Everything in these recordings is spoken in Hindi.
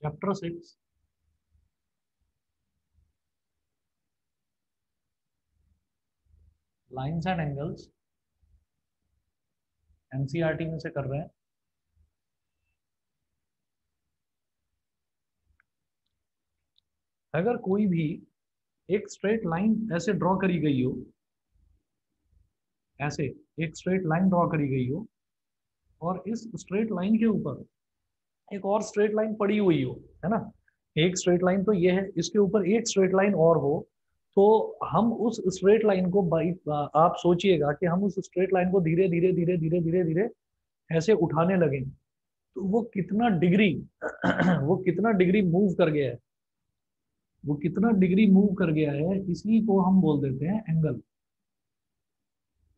Chapter 6 lines and angles, NCERT में से कर रहे हैं। अगर कोई भी एक स्ट्रेट लाइन ऐसे ड्रॉ करी गई हो, ऐसे एक स्ट्रेट लाइन ड्रॉ करी गई हो और इस स्ट्रेट लाइन के ऊपर एक और स्ट्रेट लाइन पड़ी हुई हो, है ना। एक स्ट्रेट लाइन तो ये है, इसके ऊपर एक स्ट्रेट लाइन और हो, तो हम उस स्ट्रेट लाइन को आप सोचिएगा कि हम उस स्ट्रेट लाइन को धीरे धीरे धीरे धीरे धीरे धीरे ऐसे उठाने लगे, तो वो कितना डिग्री वो कितना डिग्री मूव कर गया है, वो कितना डिग्री मूव कर गया है, इसी को हम बोल देते हैं एंगल।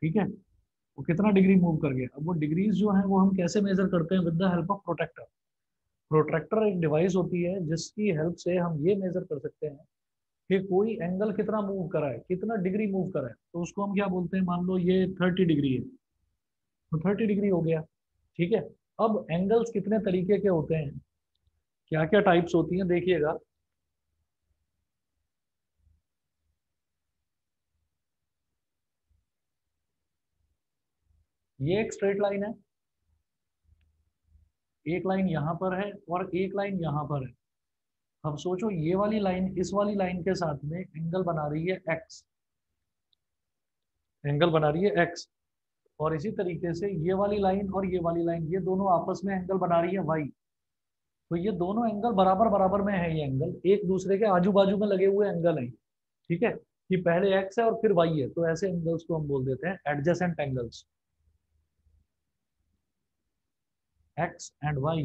ठीक है, वो कितना डिग्री मूव कर गया। अब वो डिग्रीज जो है वो हम कैसे मेजर करते हैं, with the help of protractor. Protractor एक डिवाइस होती है जिसकी हेल्प से हम ये मेजर कर सकते हैं कि कोई एंगल कितना मूव करा है, कितना डिग्री मूव करा है। तो उसको हम क्या बोलते हैं, मान लो ये 30 डिग्री है, तो 30 डिग्री हो गया। ठीक है, अब एंगल्स कितने तरीके के होते हैं, क्या क्या टाइप्स होती हैं, देखिएगा। ये एक स्ट्रेट लाइन है, एक लाइन यहाँ पर है और एक लाइन यहाँ पर है। अब सोचो ये वाली लाइन इस वाली लाइन के साथ में एंगल बना रही है एक्स, एंगल बना रही है एक्स। और इसी तरीके से ये वाली लाइन और ये वाली लाइन, ये दोनों आपस में एंगल बना रही है वाई। तो ये दोनों एंगल बराबर बराबर में है, ये एंगल एक दूसरे के आजू बाजू में लगे हुए एंगल हैं। ठीक है, कि पहले एक्स है और फिर वाई है, तो ऐसे एंगल्स को हम बोल देते हैं adjacent angles. X and Y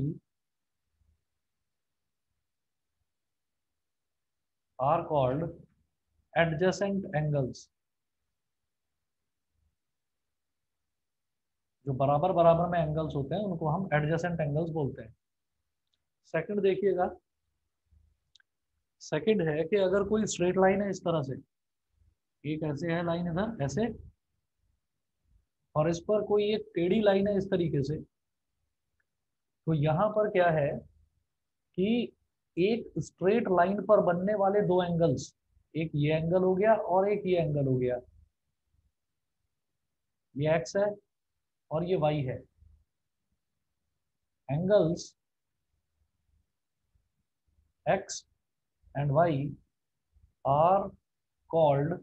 are called adjacent angles. जो बराबर बराबर में एंगल्स होते हैं उनको हम एडजेसेंट एंगल्स बोलते हैं। सेकंड देखिएगा, सेकंड है कि अगर कोई स्ट्रेट लाइन है इस तरह से, एक ऐसे है लाइन इधर ऐसे, और इस पर कोई एक टेढ़ी लाइन है इस तरीके से, तो यहाँ पर क्या है कि एक स्ट्रेट लाइन पर बनने वाले दो एंगल्स, एक ये एंगल हो गया और एक ये एंगल हो गया, ये एक्स है और ये वाई है। Angles X and Y are called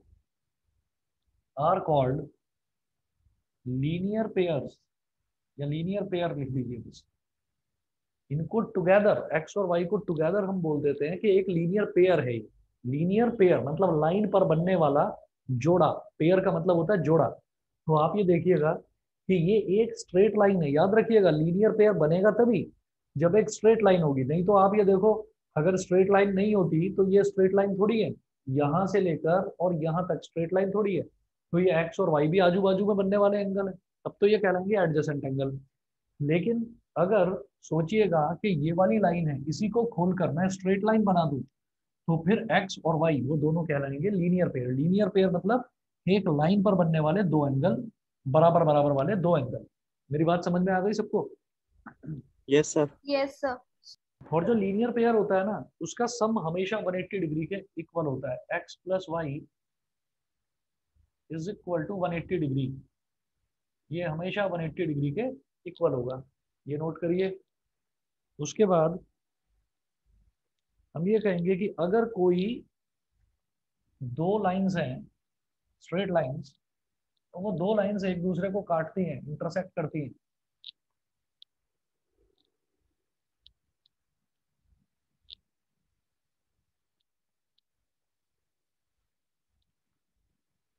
are called linear pairs, या लीनियर पेयर लिख लीजिए बस। इनको टुगेदर, एक्स और वाई को टुगेदर हम बोल देते हैं कि एक लीनियर पेयर है। लीनियर पेयर मतलब लाइन पर बनने वाला जोड़ा, पेयर का मतलब होता है जोड़ा। तो आप ये देखिएगा कि ये एक स्ट्रेट लाइन है, याद रखिएगा लीनियर पेयर बनेगा तभी जब एक स्ट्रेट लाइन होगी, नहीं तो आप ये देखो अगर स्ट्रेट लाइन नहीं होती तो ये स्ट्रेट लाइन थोड़ी है, यहां से लेकर और यहां तक स्ट्रेट लाइन थोड़ी है। तो ये एक्स और वाई भी आजू बाजू में बनने वाले एंगल है, तब तो ये कहलाएंगे एडजेसेंट एंगल। लेकिन अगर सोचिएगा कि ये वाली लाइन है, इसी को खोलकर मैं स्ट्रेट लाइन बना दूं, तो फिर एक्स और वाई वो दोनों कहलाएंगे लीनियर पेयर। लीनियर पेयर मतलब एक लाइन पर बनने वाले दो एंगल, बराबर बराबर वाले दो एंगल। मेरी बात समझ में आ गई सबको? Yes sir. Yes sir. और जो लीनियर पेयर होता है ना, उसका सम हमेशा 180 डिग्री के इक्वल होता है। X plus Y is equal to 180 degree, ये हमेशा 180 डिग्री के इक्वल होगा, ये नोट करिए। उसके बाद हम ये कहेंगे कि अगर कोई दो लाइंस हैं, स्ट्रेट लाइंस, तो वो दो लाइंस एक दूसरे को काटती हैं, इंटरसेक्ट करती हैं।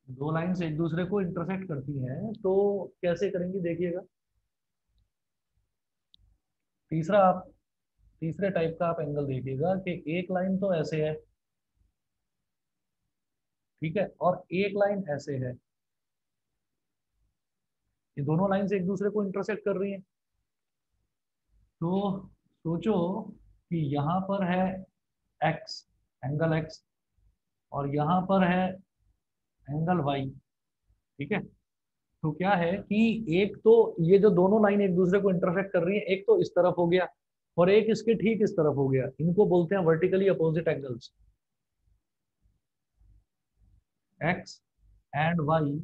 दो लाइंस एक दूसरे को इंटरसेक्ट करती हैं, तो कैसे करेंगे देखिएगा। तीसरा आप तीसरे टाइप का आप एंगल देखिएगा कि एक लाइन तो ऐसे है, ठीक है, और एक लाइन ऐसे है, ये दोनों लाइंस एक दूसरे को इंटरसेक्ट कर रही हैं। तो सोचो कि यहाँ पर है एक्स, एंगल एक्स, और यहाँ पर है एंगल वाई। ठीक है, तो क्या है कि एक तो ये जो दोनों लाइन एक दूसरे को इंटरसेक्ट कर रही है, एक तो इस तरफ हो गया और एक इसके ठीक इस तरफ हो गया, इनको बोलते हैं vertically opposite angles. X and Y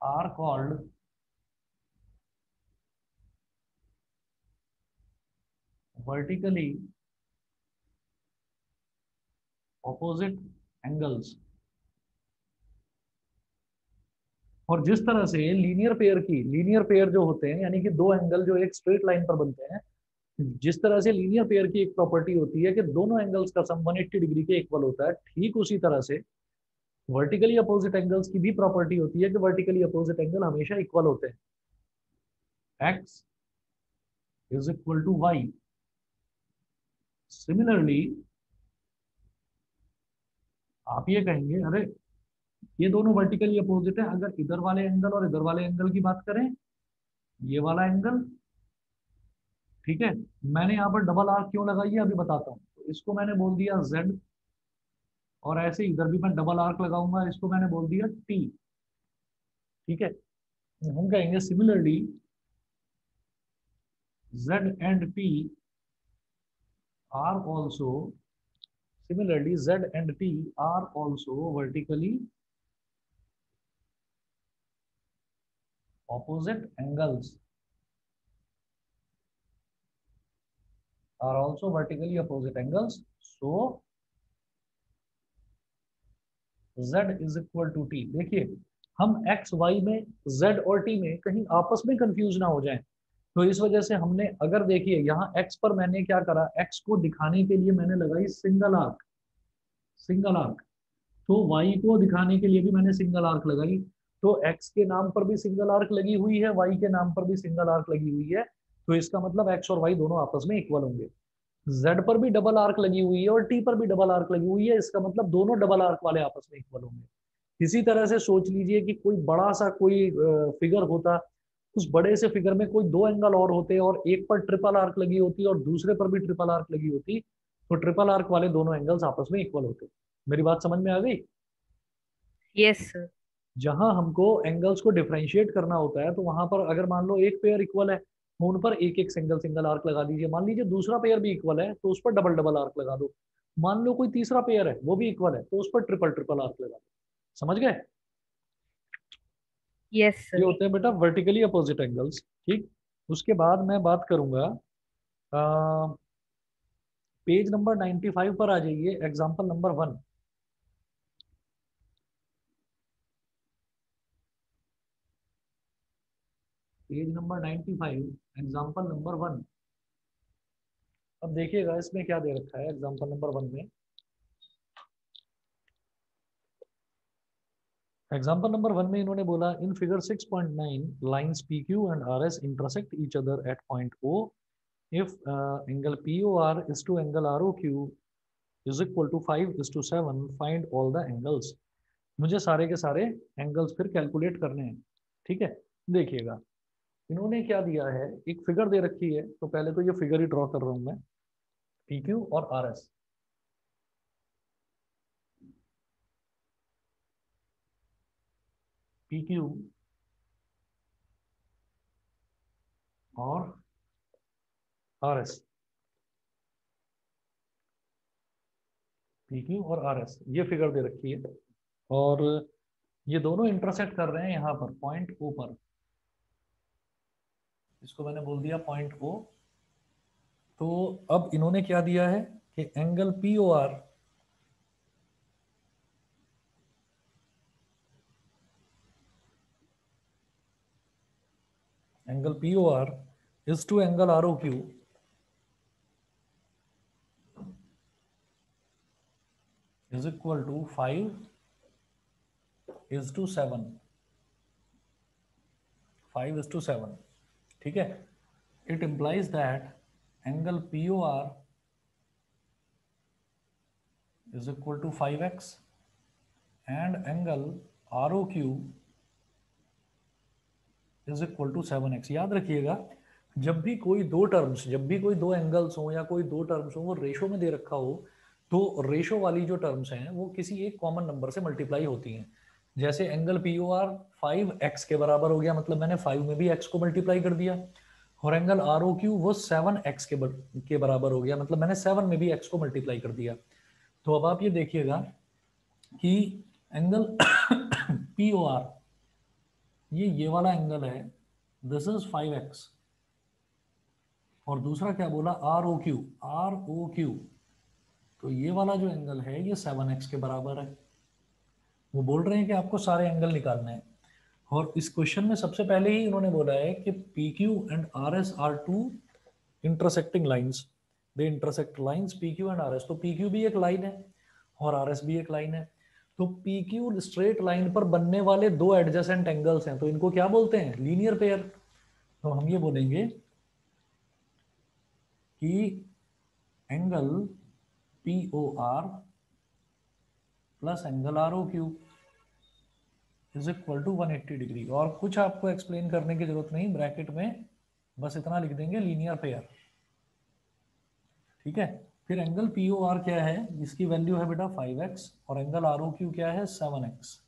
are called vertically opposite angles. और जिस तरह से लीनियर पेयर जो होते हैं, यानी कि दो एंगल जो एक स्ट्रेट लाइन पर बनते हैं, जिस तरह से लीनियर पेयर की एक प्रॉपर्टी होती है कि दोनों एंगल्स का सम 180 डिग्री के इक्वल होता है, ठीक उसी तरह से वर्टिकली अपोजिट एंगल्स की भी प्रॉपर्टी होती है कि वर्टिकली अपोजिट एंगल हमेशा इक्वल होते हैं। X is equal to Y. Similarly आप ये कहेंगे, अरे ये दोनों वर्टिकली अपोजिट है, अगर इधर वाले एंगल और इधर वाले एंगल की बात करें, ये वाला एंगल, ठीक है, मैंने यहाँ पर डबल आर्क क्यों लगाई है अभी बताता हूँ। तो इसको मैंने बोल दिया z, और ऐसे इधर भी मैं डबल आर्क लगाऊंगा, इसको मैंने बोल दिया t। ठीक है, हम कहेंगे similarly z and p are also vertically opposite angles so z is equal to t। देखिए, हम x y में, z और t में कहीं आपस में कंफ्यूज ना हो जाएं, तो इस वजह से हमने, अगर देखिए यहाँ x पर मैंने क्या करा, x को दिखाने के लिए मैंने लगाई सिंगल आर्क, तो y को दिखाने के लिए भी मैंने सिंगल आर्क लगाई। तो x के नाम पर भी सिंगल आर्क लगी हुई है, y के नाम पर भी सिंगल आर्क लगी हुई है, तो इसका मतलब x और y दोनों आपस में इक्वल होंगे। z पर भी डबल आर्क लगी हुई है और t पर भी डबल आर्क लगी हुई है, इसका मतलब दोनों डबल आर्क वाले आपस में इक्वल होंगे। इसी तरह से सोच लीजिए कि कोई बड़ा सा कोई फिगर होता, उस बड़े से फिगर में कोई दो एंगल और होते और एक पर ट्रिपल आर्क लगी होती और दूसरे पर भी ट्रिपल आर्क लगी होती, तो ट्रिपल आर्क वाले दोनों एंगल्स आपस में इक्वल होते। मेरी बात समझ में आ गई? Yes sir. जहां हमको एंगल्स को डिफरेंशिएट करना होता है, तो वहां पर अगर मान लो एक पेयर इक्वल है, तो उन पर एक एक सिंगल सिंगल आर्क लगा दीजिए। मान लीजिए दूसरा पेयर भी इक्वल है, तो उस पर डबल डबल आर्क लगा दो। मान लो कोई तीसरा पेयर है वो भी इक्वल है, तो उस पर ट्रिपल ट्रिपल आर्क लगा दो। समझ गए? यस ये सर। होते हैं बेटा वर्टिकली अपोजिट एंगल्स। ठीक, उसके बाद मैं बात करूंगा, पेज नंबर 95 पर आ जाइए, example number 1। Page number 95, example number 1। अब देखिएगा इसमें क्या दे रखा है एग्जाम्पल नंबर 1 में। एग्जाम्पल नंबर 1 में इन्होंने बोला, in figure 6.9 lines P Q and R S intersect each other at point O if angle POR is to angle ROQ is equal to 5:7, find all the angles। मुझे सारे के सारे एंगल्स फिर कैलकुलेट करने हैं। ठीक है, देखिएगा इन्होंने क्या दिया है, एक फिगर दे रखी है, तो पहले तो ये फिगर ही ड्रॉ कर रहा हूं मैं, PQ और RS। PQ और RS, PQ और RS, ये फिगर दे रखी है, और ये दोनों इंटरसेक्ट कर रहे हैं यहाँ पर पॉइंट ओ पर। इसको मैंने बोल दिया पॉइंट ओ। तो अब इन्होंने क्या दिया है कि angle POR is to angle ROQ is equal to 5:7। 5:7, ठीक है। It implies that angle POR is equal to 5x and angle ROQ is equal to 7x। याद रखिएगा, जब भी कोई दो एंगल्स हो या कोई दो टर्म्स हो, वो रेशो में दे रखा हो, तो रेशो वाली जो टर्म्स हैं वो किसी एक कॉमन नंबर से मल्टीप्लाई होती हैं। जैसे एंगल POR 5x के बराबर हो गया, मतलब मैंने 5 में भी x को मल्टीप्लाई कर दिया। और एंगल आर ओ क्यू वो 7x के बराबर हो गया, मतलब मैंने 7 में भी x को मल्टीप्लाई कर दिया। तो अब आप ये देखिएगा कि एंगल पी ओ आर, ये वाला एंगल है, दिस इज 5x। और दूसरा क्या बोला, R O Q, R O Q, तो ये वाला जो एंगल है ये 7x के बराबर है। वो बोल रहे हैं कि आपको सारे एंगल निकालने हैं, और इस क्वेश्चन में सबसे पहले ही इन्होंने बोला है कि P Q and R S are two intersecting lines, they intersect lines P Q and R S. तो पी क्यू भी एक लाइन है और आर एस भी एक लाइन है। तो पी क्यू स्ट्रेट लाइन पर बनने वाले दो एडजेसेंट एंगल्स हैं, तो इनको क्या बोलते हैं, लीनियर पेयर। तो हम ये बोलेंगे कि angle P O R plus angle R O Q is equal to 180 degree. और कुछ आपको एक्सप्लेन करने की जरूरत नहीं, ब्रैकेट में बस इतना लिख देंगे, लीनियर पेयर। ठीक है। फिर एंगल पी ओ आर क्या है, जिसकी वैल्यू है बेटा 5x, और एंगल आर ओ क्यू क्या है 7x,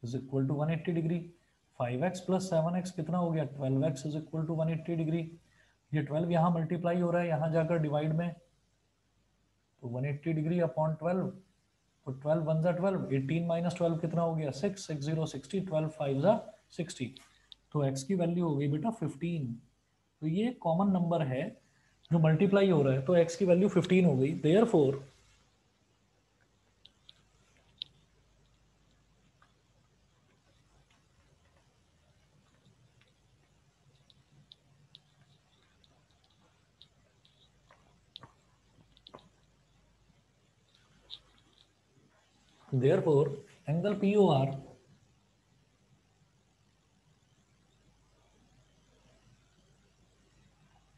is equal to 180 degree. 5x plus 7x कितना हो गया, 12x is equal to 180 degree. ये 12 यहाँ मल्टीप्लाई हो रहा है, यहाँ जाकर डिवाइड में, तो 180 डिग्री अपॉन 12, तो 12 वन जा 12, 18 माइनस 12 कितना हो गया 6, 6 0 60, 12 5 जा 60। तो x की वैल्यू हो गई बेटा 15। तो ये कॉमन नंबर है जो मल्टीप्लाई हो रहा है, तो x की वैल्यू 15 हो गई। Therefore angle P O R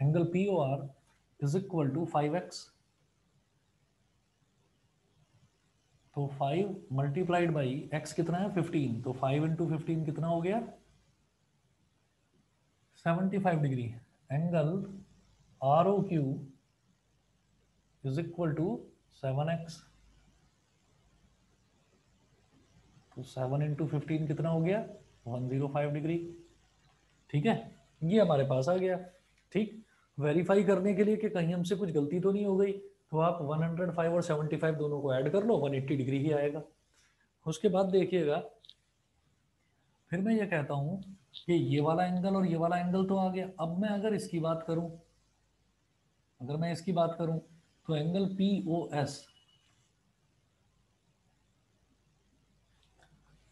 angle P O R is equal to 5x। तो 5 मल्टीप्लाइड बाई x कितना है 15, तो 5 इंटू 15 कितना हो गया 75 degree. Angle R O Q is equal to 7x, तो 7 इंटू 15 कितना हो गया 105 डिग्री। ठीक है, ये हमारे पास आ गया। ठीक, वेरीफाई करने के लिए कि कहीं हमसे कुछ गलती तो नहीं हो गई, तो आप 105 और 75 दोनों को ऐड कर लो, 180 डिग्री ही आएगा। उसके बाद देखिएगा, फिर मैं ये कहता हूँ कि ये वाला एंगल और ये वाला एंगल तो आ गया। अब मैं अगर इसकी बात करूं, अगर मैं इसकी बात करूं, तो एंगल पी ओ एस,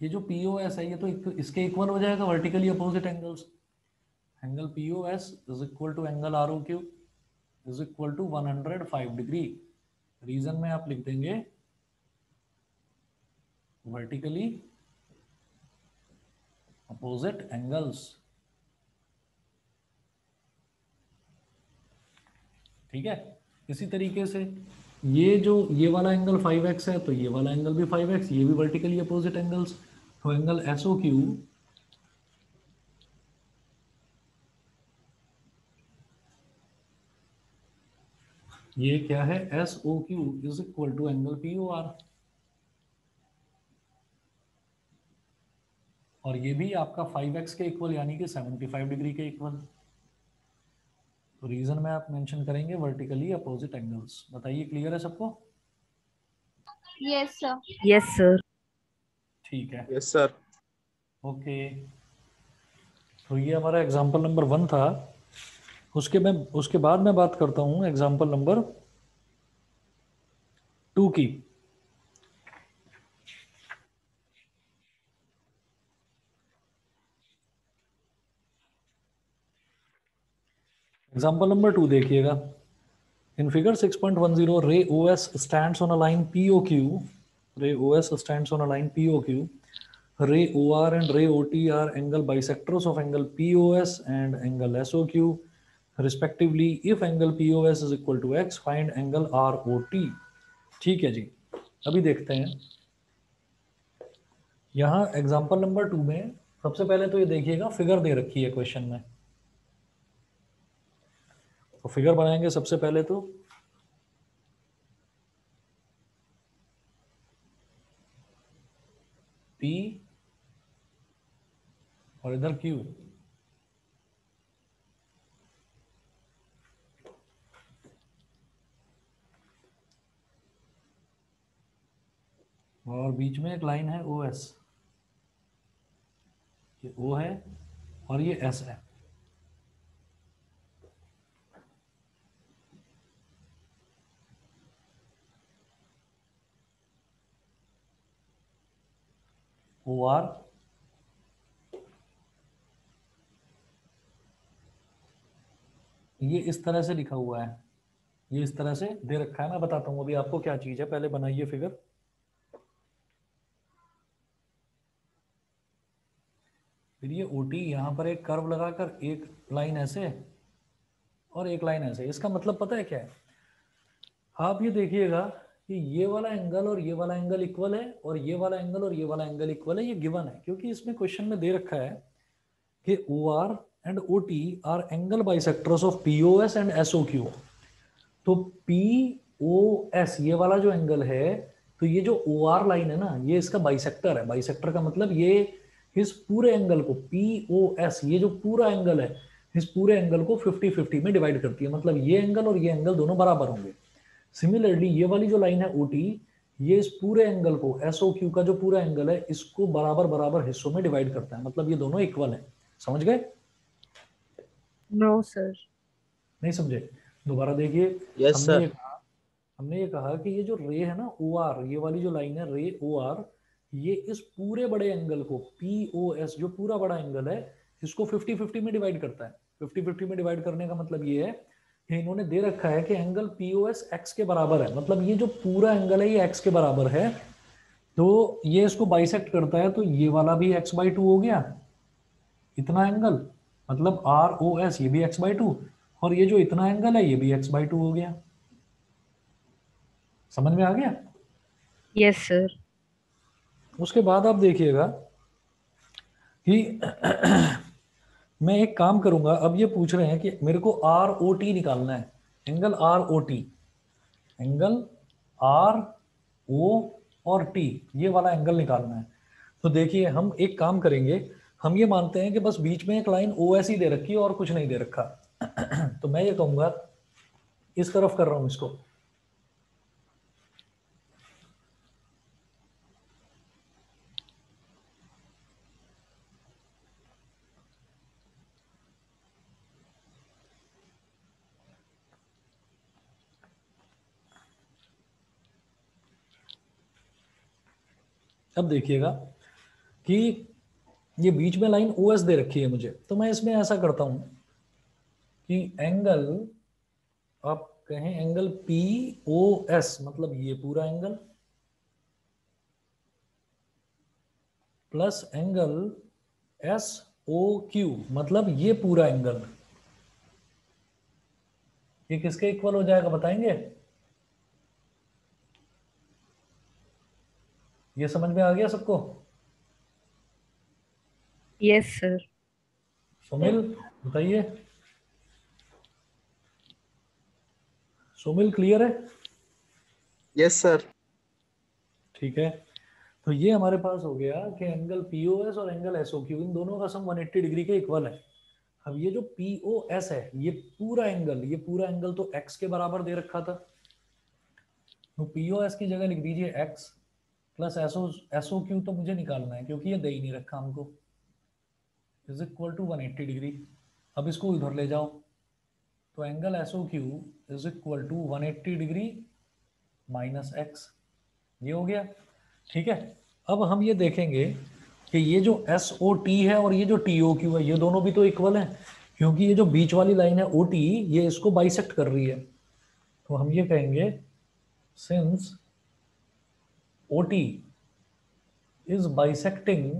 ये जो पी ओ एस है ये तो इसके इक्वल हो जाएगा, vertically opposite angles. Angle P O S is equal to angle R O Q is equal to 105 degree. Reason में आप लिख देंगे वर्टिकली अपोजिट एंगल्स। ठीक है, इसी तरीके से ये वाला एंगल 5x है, तो ये वाला एंगल भी 5x, ये भी वर्टिकली अपोजिट एंगल्स। तो एंगल एस ओ क्यू ये क्या है, S O Q is equal to angle P O R. और ये भी आपका 5x के इक्वल, यानी कि 75 डिग्री के इक्वल। तो रीजन में आप मेंशन करेंगे वर्टिकली अपोजिट एंगल्स। बताइए, क्लियर है सबको? Yes sir. Yes, sir. ठीक है, Yes, sir. ओके। तो ये हमारा एग्जाम्पल नंबर 1 था। उसके बाद मैं बात करता हूँ एग्जाम्पल नंबर 2 की। एग्जाम्पल नंबर 2 देखिएगा। In figure 6.10, ray OS stands on a line POQ. Ray OS stands on a line POQ. Ray OR and ray OT are angle bisectors of angle POS and angle SOQ, respectively. If angle POS is equal to x, find angle ROT. ठीक है जी, अभी देखते हैं। यहाँ एग्जाम्पल नंबर 2 में सबसे पहले तो ये देखिएगा, फिगर दे रखी है क्वेश्चन में। तो फिगर बनाएंगे सबसे पहले तो P और इधर Q। और बीच में एक लाइन है ओ एस, ये ओ है और ये एस है। ओ आर, ये इस तरह से लिखा हुआ है, ये इस तरह से दे रखा है। मैं बताता हूँ अभी आपको क्या चीज है, पहले बनाइए फिगर। फिर ये ओ टी, यहाँ पर एक कर्व लगाकर एक लाइन ऐसे और एक लाइन ऐसे। इसका मतलब पता है क्या है? आप ये देखिएगा कि ये वाला एंगल और ये वाला एंगल इक्वल है, और ये वाला एंगल और ये वाला एंगल इक्वल है। ये गिवन है क्योंकि इसमें क्वेश्चन में दे रखा है कि O R and O T are angle bisectors of P O S and S O Q. तो पी ओ एस ये वाला जो एंगल है, तो ये जो ओ आर लाइन है ना, ये इसका बाइसेक्टर है। बाइसेक्टर का मतलब ये इस पूरे एंगल को, पी ओ एस ये जो पूरा एंगल है, इस पूरे एंगल को 50-50 में डिवाइड करती है। मतलब ये एंगल और ये एंगल दोनों बराबर होंगे। सिमिलरली ये वाली जो लाइन है ओ टी, ये इस पूरे एंगल को, एस ओ क्यू का जो पूरा एंगल है, इसको बराबर बराबर हिस्सों में डिवाइड करता है। मतलब ये दोनों इक्वल है। समझ गए? No sir. नहीं समझे? दोबारा देखिए। यस हमने ये सर। कहा हमने ये कहा कि ये जो रे है ना ओ आर, ये वाली जो लाइन है रे ओ आर, ये इस पूरे बड़े एंगल को पी ओ एस जो पूरा बड़ा एंगल है, इसको 50-50 में डिवाइड करता है। 50-50 में डिवाइड करने का मतलब ये है कि इन्होंने दे रखा है कि angle P O S X के बराबर है। मतलब ये जो पूरा एंगल है ये एक्स के बराबर है, तो ये इसको बाइसेक्ट करता है। तो ये वाला भी x/2 हो गया, इतना एंगल, मतलब आर ओ एस ये भी x/2, और ये जो इतना एंगल है ये भी x/2 हो गया। समझ में आ गया? Yes sir. उसके बाद आप देखिएगा कि मैं एक काम करूंगा। अब ये पूछ रहे हैं कि मेरे को आर ओ टी निकालना है, angle R O T, angle R O और टी, ये वाला एंगल निकालना है। तो देखिए हम एक काम करेंगे, हम ये मानते हैं कि बस बीच में एक लाइन ओ एस ही दे रखी है और कुछ नहीं दे रखा। तो मैं ये कहूंगा, इस तरफ कर रहा हूं इसको। अब देखिएगा कि ये बीच में लाइन ओ एस दे रखी है मुझे, तो मैं इसमें ऐसा करता हूं कि एंगल, आप कहें एंगल पी ओ एस, मतलब ये पूरा angle, plus angle S O Q, मतलब ये पूरा एंगल, ये किसके इक्वल हो जाएगा बताएंगे? ये समझ में आ गया सबको? Yes sir. सुमिल बताइए। सुमिल क्लियर है? Yes sir. ठीक है। तो ये हमारे पास हो गया कि एंगल पीओएस और एंगल एसओक्यू, इन दोनों का सम 180 डिग्री के इक्वल है। अब ये जो पीओएस है, ये पूरा एंगल तो एक्स के बराबर दे रखा था, तो पीओएस की जगह लिख दीजिए एक्स, प्लस एसओक्यू तो मुझे निकालना है क्योंकि ये दे ही नहीं रखा हमको, इज इक्वल टू 180 डिग्री। अब इसको इधर ले जाओ, तो angle SOQ is equal to 180 degree minus x, ये हो गया। ठीक है। अब हम ये देखेंगे कि ये जो एस ओ टी है और ये जो टी ओ क्यू है, ये दोनों भी तो इक्वल हैं, क्योंकि ये जो बीच वाली लाइन है ओ टी, ये इसको बाइसेक्ट कर रही है। तो हम ये कहेंगे since O T is bisecting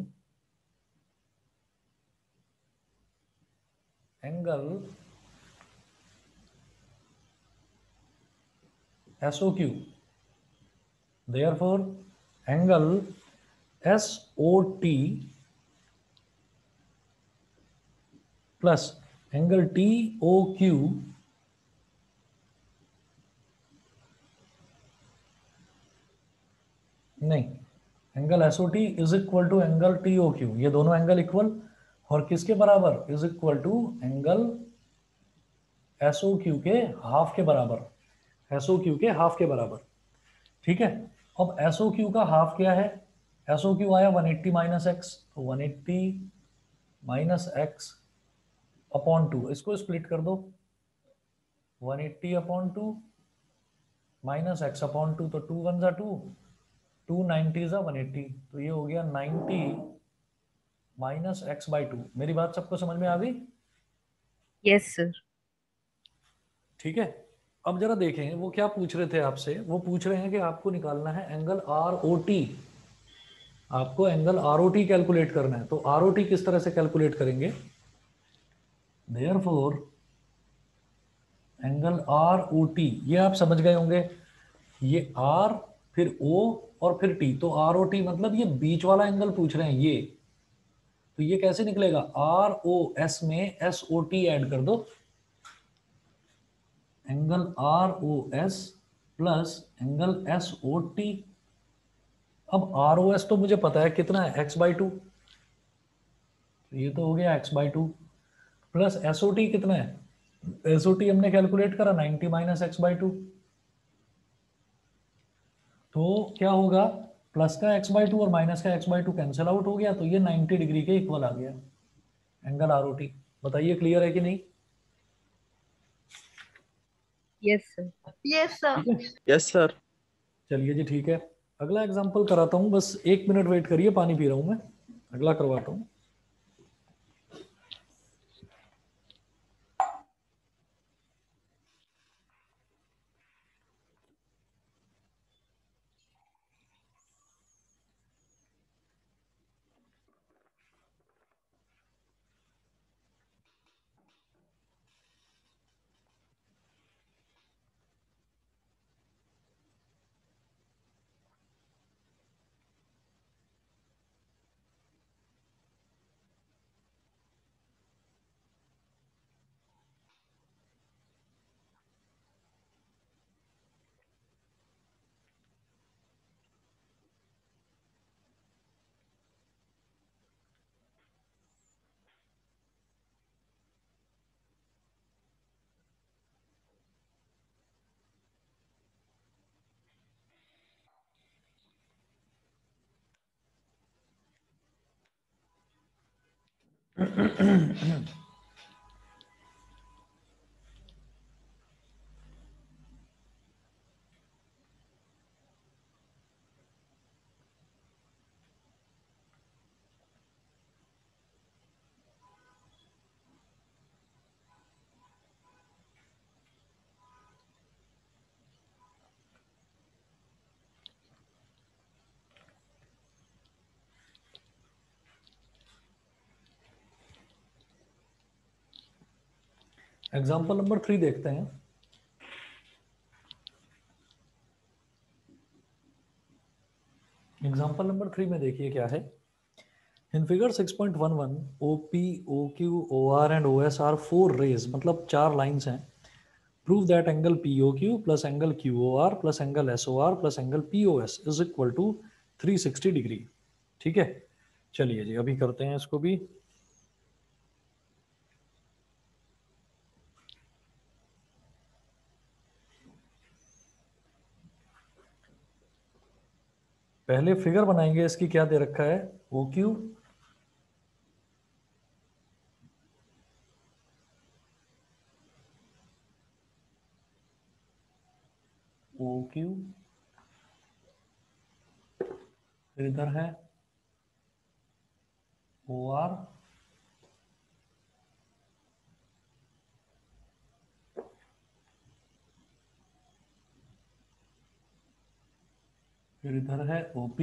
angle S O Q, therefore angle SOT plus angle TOQ नहीं, angle SOT is equal to angle TOQ, ये दोनों एंगल इक्वल, और किसके बराबर? Is equal to angle SOQ के हाफ के बराबर, SOQ के हाफ के बराबर। ठीक है। अब एसओ क्यू का हाफ क्या है? एसओ क्यू आया 180 माइनस एक्स, तो 180 माइनस एक्स अपॉन 2, इसको स्प्लिट कर दो। 180 अपॉन 2 माइनस एक्स अपॉन 2, तो 2 वन जा 2, 290 जा 180, तो ये हो गया 90 माइनस एक्स बाई 2। मेरी बात सबको समझ में आ गई? Yes, sir. ठीक है। अब जरा देखें वो क्या पूछ रहे थे आपसे। वो पूछ रहे हैं कि आपको निकालना है एंगल आर ओ टी। आपको angle R O T calculate करना है। तो आर ओ टी किस तरह से कैलकुलेट करेंगे? Therefore angle R O T, ये आप समझ गए होंगे। ये आर, फिर ओ, और फिर टी। तो आर ओ टी मतलब ये बीच वाला एंगल पूछ रहे हैं ये। तो ये कैसे निकलेगा? आर ओ एस में एस ओ टी ऐड कर दो। Angle R O S plus angle S O T. अब आर ओ एस तो मुझे पता है कितना है, एक्स बाई टू। ये तो हो गया x by two, plus S O T कितना है? एस ओ टी हमने कैलकुलेट करा 90 माइनस एक्स बाई टू। तो क्या होगा? प्लस का एक्स बाई टू और माइनस का x by to cancel out हो गया, तो ये 90 डिग्री के इक्वल आ गया एंगल आर ओ टी। बताइए क्लियर है कि नहीं? Yes, sir. Yes, sir. ठीक है, Yes, sir. चलिए जी ठीक है। अगला एग्जांपल कराता हूँ, बस 1 मिनट वेट करिए, पानी पी रहा हूँ मैं। अगला करवाता हूँ। एग्जाम्पल नंबर 3 देखते हैं। एग्जाम्पल नंबर 3 में देखिए क्या है। In figure 6.11 OP, OQ, OR and OS are 4 rays, मतलब 4 लाइंस हैं। Prove that angle POQ plus angle QOR plus angle SOR plus angle POS is equal to 360 degree. ठीक है, चलिए जी अभी करते हैं इसको भी। पहले फिगर बनाएंगे इसकी। क्या दे रखा है? OQ OQ, फिर इधर है OR, फिर इधर है OP,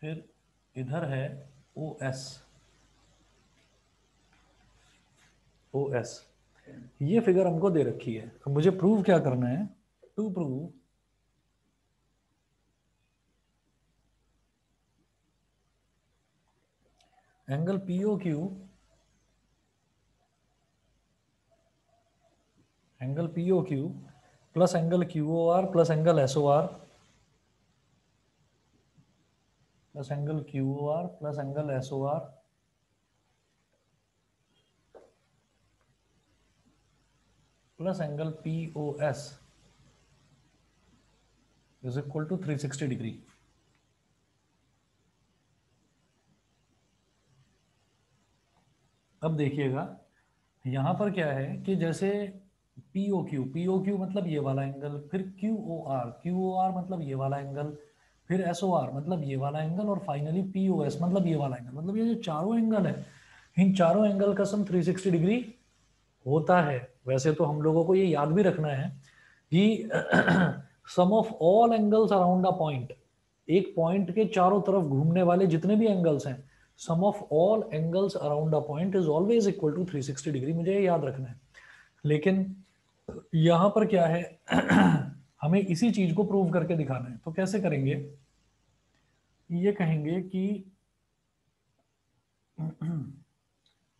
फिर इधर है OS। OS ये फिगर हमको दे रखी है। अब मुझे प्रूव क्या करना है? To prove angle POQ, angle POQ plus angle QOR plus angle SOR plus angle QOR plus angle SOR plus angle POS is equal to 360 degree. अब देखिएगा यहाँ पर क्या है कि जैसे POQ मतलब ये वाला एंगल, फिर QOR मतलब ये वाला एंगल, फिर SOR मतलब ये वाला एंगल, और फाइनली POS मतलब ये वाला एंगल। मतलब ये जो चारों एंगल है, इन चारों एंगल का सम 360 डिग्री होता है। वैसे तो हम लोगों को ये याद भी रखना है कि sum of all angles around a point, एक पॉइंट के चारों तरफ घूमने वाले जितने भी एंगल्स हैं, sum of all angles around a point is always equal to 360 degree. मुझे ये याद रखना है। लेकिन यहाँ पर क्या है हमें इसी चीज को प्रूव करके दिखाना है। तो कैसे करेंगे? ये कहेंगे कि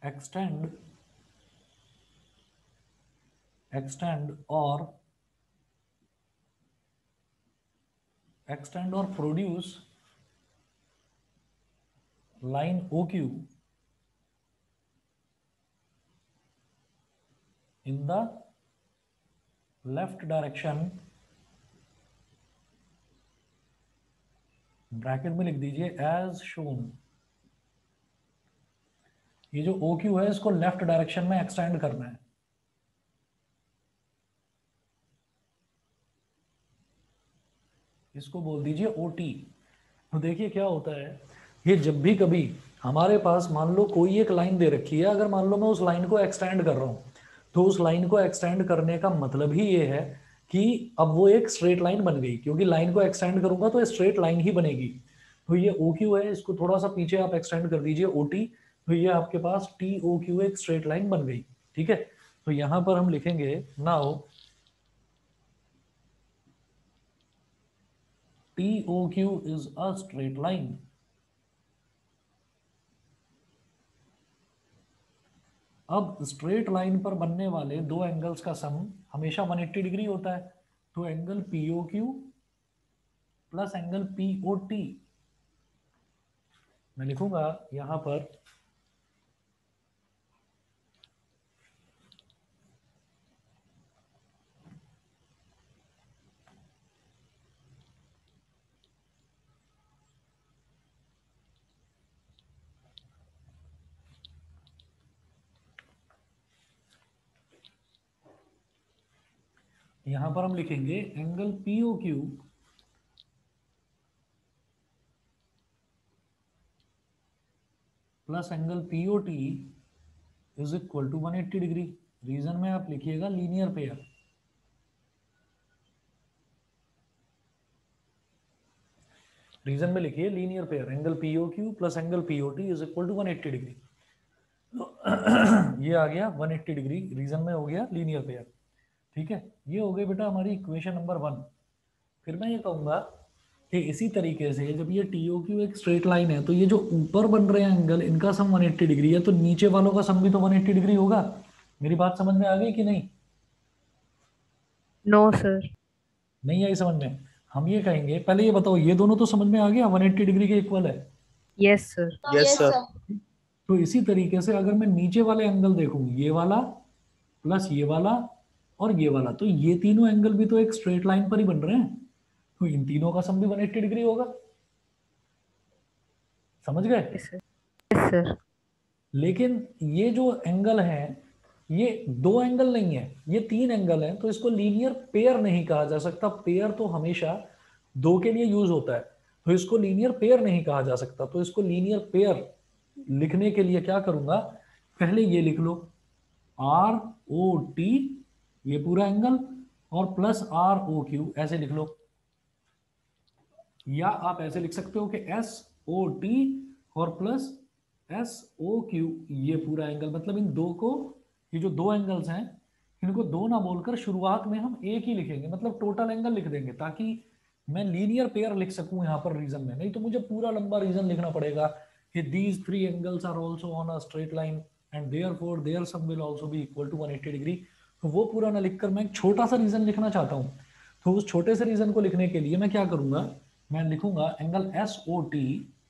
एक्सटेंड और produce line OQ in the left direction, bracket में लिख दीजिए एज शोन। ये जो OQ है इसको लेफ्ट डायरेक्शन में एक्सटेंड करना है। इसको बोल दीजिए OT। तो देखिए क्या होता है, ये जब भी कभी हमारे पास मान लो कोई एक लाइन दे रखी है, अगर मान लो मैं उस लाइन को एक्सटेंड कर रहा हूं, तो उस लाइन को एक्सटेंड करने का मतलब ही ये है कि अब वो एक स्ट्रेट लाइन बन गई, क्योंकि लाइन को एक्सटेंड करूंगा तो स्ट्रेट लाइन ही बनेगी। तो ये OQ है, इसको थोड़ा सा पीछे आप एक्सटेंड कर दीजिए OT, तो ये आपके पास TOQ एक स्ट्रेट लाइन बन गई। ठीक है, तो यहां पर हम लिखेंगे now TOQ is a straight line। अब स्ट्रेट लाइन पर बनने वाले दो एंगल्स का सम हमेशा 180 डिग्री होता है। तो angle POQ plus angle POT मैं लिखूंगा यहां पर हम लिखेंगे angle POQ plus angle POT is equal to 180 degree. Reason में आप लिखिएगा लीनियर पेयर। रीजन में लिखिए linear pair, angle POQ plus angle POT is equal to 180 degree. ये आ गया 180 डिग्री, रीजन में हो गया लीनियर पेयर। ठीक है, ये हो गई बेटा हमारी इक्वेशन नंबर 1। फिर मैं ये कहूंगा कि इसी तरीके से जब ये TOQ एक स्ट्रेट लाइन है, तो ये जो ऊपर बन रहे हैं एंगल, इनका सम 180 डिग्री है, तो नीचे वालों का सम भी तो 180 डिग्री होगा। मेरी बात समझ में आ गई कि नहीं? No sir. नहीं आई समझ में? हम ये कहेंगे, पहले ये बताओ, ये दोनों तो समझ में आ गया 180 डिग्री के इक्वल है। Yes sir. Yes, sir. तो इसी तरीके से अगर मैं नीचे वाले एंगल देखूं, ये वाला प्लस ये वाला और ये वाला, तो ये तीनों एंगल भी तो एक स्ट्रेट लाइन पर ही बन रहे हैं, तो इन तीनों का सम भी 180 डिग्री होगा। समझ गए? Yes sir. Yes sir. लेकिन ये जो एंगल है, ये दो एंगल नहीं है, ये तीन एंगल है, तो इसको लीनियर पेयर नहीं कहा जा सकता। पेयर तो हमेशा दो के लिए यूज होता है, तो इसको लीनियर पेयर नहीं कहा जा सकता। तो इसको लीनियर पेयर लिखने के लिए क्या करूंगा, पहले ये लिख लो ROT, ये पूरा एंगल, और प्लस ROQ ऐसे लिख लो। या आप ऐसे लिख सकते हो कि SOT और प्लस SOQ, ये पूरा एंगल। मतलब इन दो को, ये जो दो एंगल्स हैं, इनको दो ना बोलकर शुरुआत में हम एक ही लिखेंगे, मतलब टोटल एंगल लिख देंगे, ताकि मैं लीनियर पेयर लिख सकूं यहाँ पर रीजन में। नहीं तो मुझे पूरा लंबा रीजन लिखना पड़ेगा कि these three angles are also on a straight line and therefore their sum will also be equal to 180 degree. तो वो पूरा ना लिखकर मैं एक छोटा सा रीजन लिखना चाहता हूँ। तो उस छोटे से रीजन को लिखने के लिए मैं क्या करूंगा, मैं लिखूंगा एंगल SOT,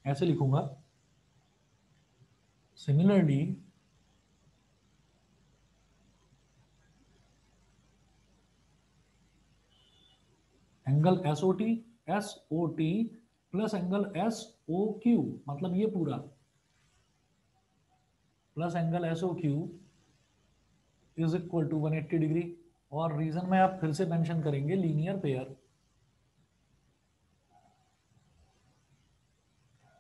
ऐसे लिखूंगा। Similarly angle S O T plus angle S O Q, मतलब ये पूरा plus angle S O Q is equal to 180 degree. और रीजन में आप फिर से मेंशन करेंगे linear pair.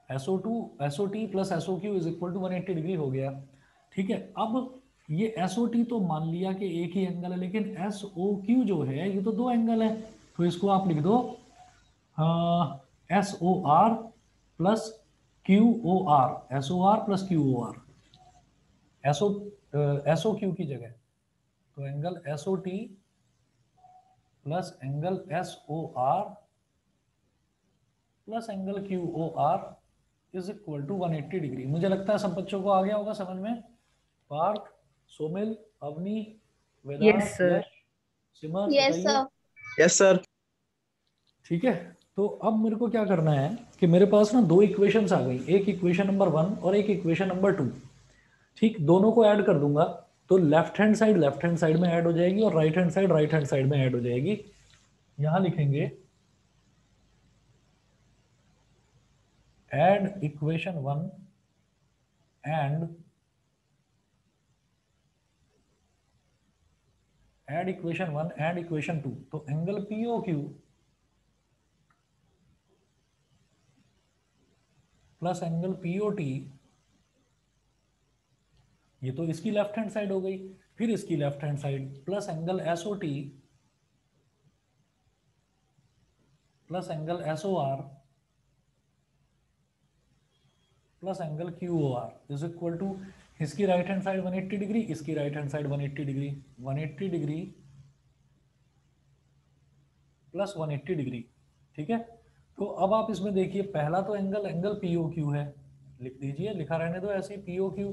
S O T plus S O Q is equal to 180 degree हो गया। ठीक है, अब ये एसओ टी तो मान लिया कि एक ही एंगल है, लेकिन एस ओ क्यू जो है ये तो दो एंगल है, तो इसको आप लिख दो S O R plus Q O R, S O R plus Q O R, S O S O Q की जगह। तो angle S O T plus angle S O R plus angle Q O R is equal to 180 degree. मुझे लगता है सब बच्चों को आ गया होगा समझ में। पार्थ, सोमिल, अवनी, Yes, वेदांत, sir. यश, सिमर, यस बताइए। सर। Yes sir. ठीक है, तो अब मेरे को क्या करना है कि मेरे पास ना दो इक्वेशंस आ गई, एक इक्वेशन नंबर 1 और एक इक्वेशन नंबर 2। ठीक, दोनों को ऐड कर दूंगा तो लेफ्ट हैंड साइड में ऐड हो जाएगी और राइट हैंड साइड में ऐड हो जाएगी। यहां लिखेंगे add equation 1 and add equation 1 and equation 2। तो angle PO Q plus angle PO T, ये तो इसकी लेफ्ट हैंड साइड हो गई, फिर इसकी left hand side plus angle S O T plus angle S O R plus angle Q O R is equal to इसकी राइट हैंड साइड 180 डिग्री, इसकी right hand side 180 degree, 180 degree plus 180 degree. ठीक है, तो अब आप इसमें देखिए पहला तो एंगल एंगल पीओ क्यू है, लिख दीजिए, लिखा रहने दो ऐसे ही PO Q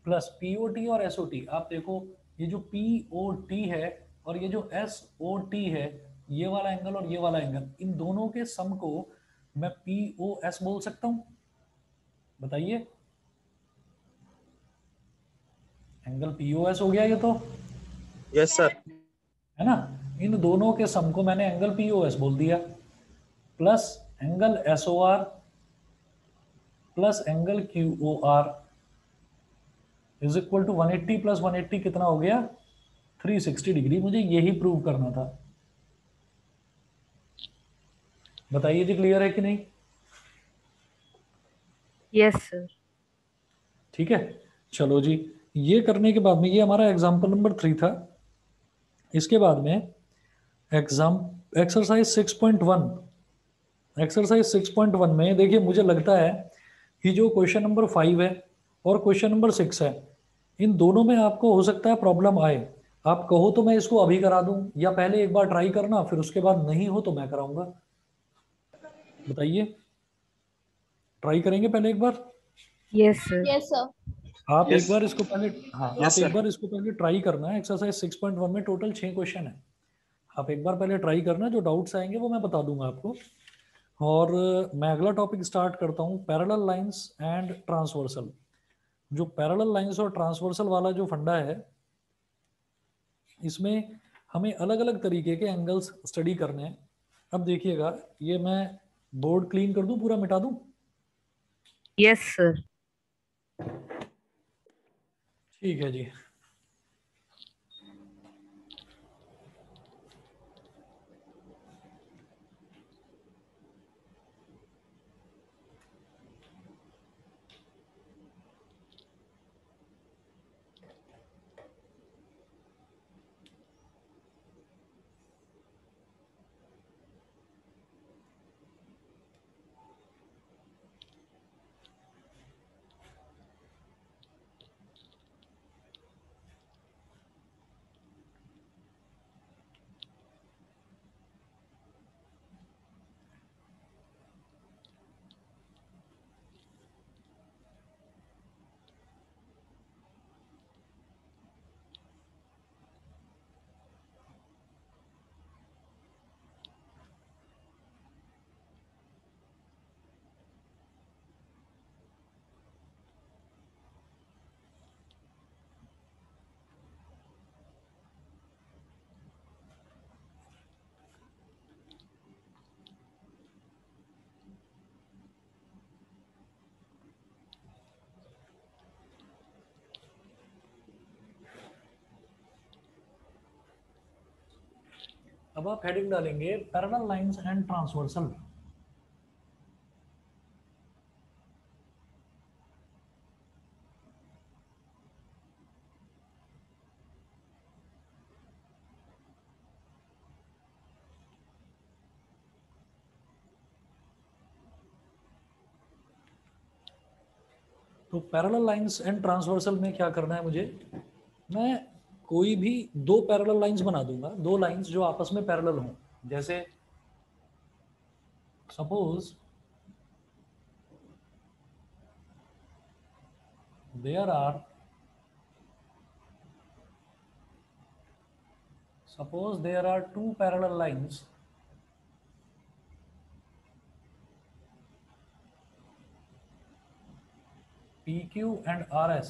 plus PO T और एसओ टी। आप देखो ये जो पीओ टी है और ये जो एस ओ टी है, ये वाला एंगल और ये वाला एंगल, इन दोनों के सम को मैं पी ओ एस बोल सकता हूं, बताइए। एंगल पी ओ एस हो गया ये तो, यस सर। है ना। इन दोनों के सम को मैंने एंगल पी ओ एस बोल दिया, plus angle S O R plus angle Q O R is equal to 180 plus 180 कितना हो गया, 360 डिग्री। मुझे यही प्रूव करना था, बताइए जी, क्लियर है कि नहीं। Yes, sir. ठीक है, चलो जी, ये करने के बाद में, ये हमारा एग्जाम्पल नंबर 3 था। इसके बाद में एग्जाम एक्सरसाइज 6.1, एक्सरसाइज 6.1 में देखिए मुझे लगता है कि जो क्वेश्चन नंबर 5 है और क्वेश्चन नंबर 6 है, इन दोनों में आपको हो सकता है प्रॉब्लम आए। आप कहो तो मैं इसको अभी करा दूं, या पहले एक बार ट्राई करना, फिर उसके बाद नहीं हो तो मैं कराऊंगा, बताइए। ट्राई करेंगे पहले एक बार। Yes, sir. Yes sir. आप एक यस। बार इसको पहले, हाँ यस आप एक सर। बार इसको पहले ट्राई करना है। एक्सरसाइज 6.1 में टोटल 6 क्वेश्चन है, आप एक बार पहले ट्राई करना, जो डाउट्स आएंगे वो मैं बता दूंगा आपको। और मैं अगला टॉपिक स्टार्ट करता हूँ, पैरेलल लाइंस एंड ट्रांसवर्सल। जो पैरेलल लाइंस और ट्रांसवर्सल वाला जो फंडा है, इसमें हमें अलग अलग तरीके के एंगल्स स्टडी करने हैं। अब देखिएगा, ये मैं बोर्ड क्लीन कर दूं, पूरा मिटा दूं। Yes, sir. ठीक है जी। अब आप हेडिंग डालेंगे पैरेलल लाइंस एंड ट्रांसवर्सल। तो पैरेलल लाइंस एंड ट्रांसवर्सल में क्या करना है मुझे, मैं कोई भी दो पैरेलल लाइंस बना दूंगा, दो लाइंस जो आपस में पैरेलल हों। जैसे suppose there are two parallel lines PQ and RS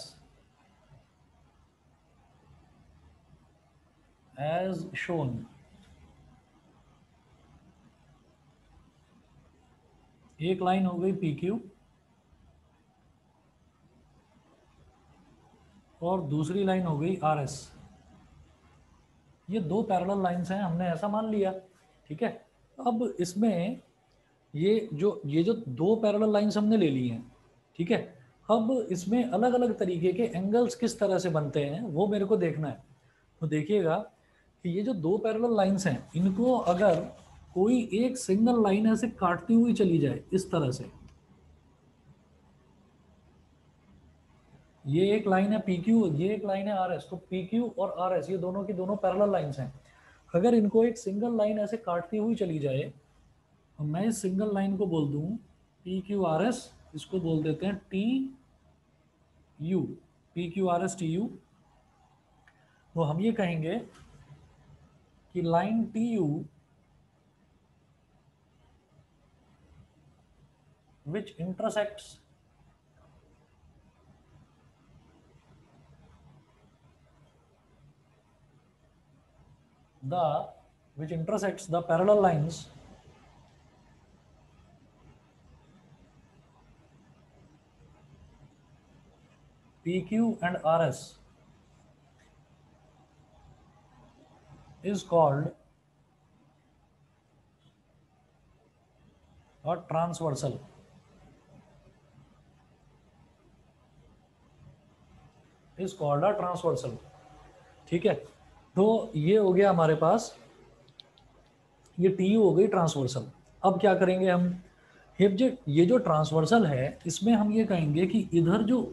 as shown। एक लाइन हो गई PQ और दूसरी लाइन हो गई RS। ये दो पैरेलल लाइंस हैं, हमने ऐसा मान लिया, ठीक है। अब इसमें ये जो दो पैरेलल लाइंस हमने ले ली हैं, ठीक है। अब इसमें अलग अलग तरीके के एंगल्स किस तरह से बनते हैं वो मेरे को देखना है। तो देखिएगा कि ये जो दो पैरेलल लाइंस हैं, इनको अगर कोई एक सिंगल लाइन ऐसे काटती हुई चली जाए इस तरह से, ये एक लाइन है PQ, ये एक लाइन है RS, तो PQ और RS ये दोनों की दोनों पैरेलल लाइंस हैं। अगर इनको एक सिंगल लाइन ऐसे काटती हुई चली जाए, तो मैं इस सिंगल लाइन को बोल दूं PQRS, इसको बोल देते हैं TU, PQRS TU। तो हम ये कहेंगे कि line TU which intersects the parallel lines PQ and RS is called a transversal। is called a transversal, ठीक है। तो ये हो गया हमारे पास, ये TU हो गई ट्रांसवर्सल। अब क्या करेंगे हम, ये जो ट्रांसवर्सल है इसमें हम ये कहेंगे कि इधर जो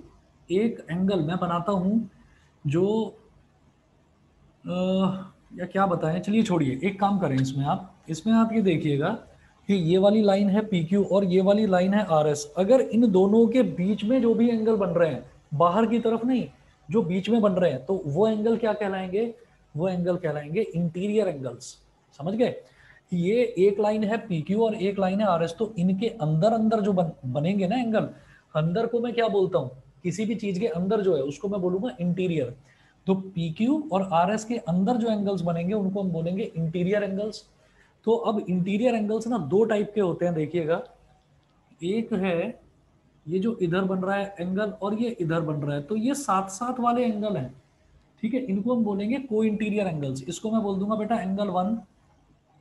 एक एंगल मैं बनाता हूं, जो या क्या बताएं, चलिए छोड़िए, एक काम करें, इसमें आप ये देखिएगा कि ये वाली लाइन है PQ और ये वाली लाइन है RS। अगर इन दोनों के बीच में जो भी एंगल बन रहे हैं, बाहर की तरफ नहीं, जो बीच में बन रहे हैं, तो वो एंगल क्या कहलाएंगे, वो एंगल कहलाएंगे इंटीरियर एंगल्स। समझ गए? ये एक लाइन है PQ और एक लाइन है RS, तो इनके अंदर अंदर जो बनेंगे ना एंगल, अंदर को मैं क्या बोलता हूँ, किसी भी चीज के अंदर जो है उसको मैं बोलूंगा इंटीरियर। तो PQ और RS के अंदर जो एंगल्स बनेंगे उनको हम बोलेंगे इंटीरियर एंगल्स। तो अब इंटीरियर एंगल्स ना दो टाइप के होते हैं, देखिएगा। एक है ये जो इधर बन रहा है एंगल और ये इधर बन रहा है, तो ये साथ साथ वाले एंगल हैं, ठीक है। इनको हम बोलेंगे को इंटीरियर एंगल्स। इसको मैं बोल दूंगा बेटा एंगल 1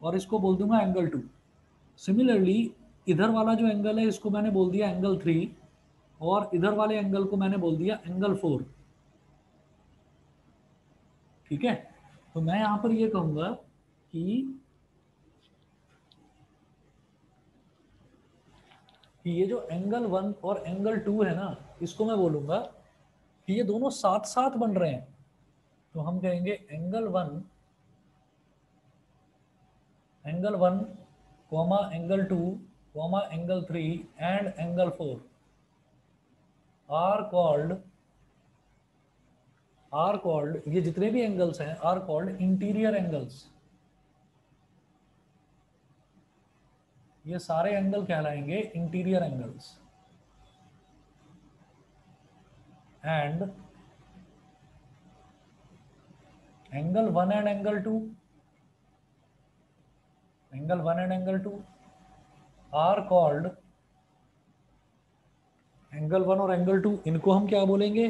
और इसको बोल दूंगा एंगल 2। सिमिलरली इधर वाला जो एंगल है इसको मैंने बोल दिया एंगल 3 और इधर वाले एंगल को मैंने बोल दिया एंगल 4, ठीक है। तो मैं यहां पर ये कहूंगा कि ये जो एंगल 1 और एंगल 2 है ना, इसको मैं बोलूंगा कि ये दोनों साथ साथ बन रहे हैं। तो हम कहेंगे angle 1 comma angle 2 comma angle 3 and angle 4 are called, ये जितने भी एंगल्स हैं आर कॉल्ड इंटीरियर एंगल्स। ये सारे एंगल कहलाएंगे interior angles. And angle 1 and angle 2 are called, angle 1 और एंगल 2 इनको हम क्या बोलेंगे,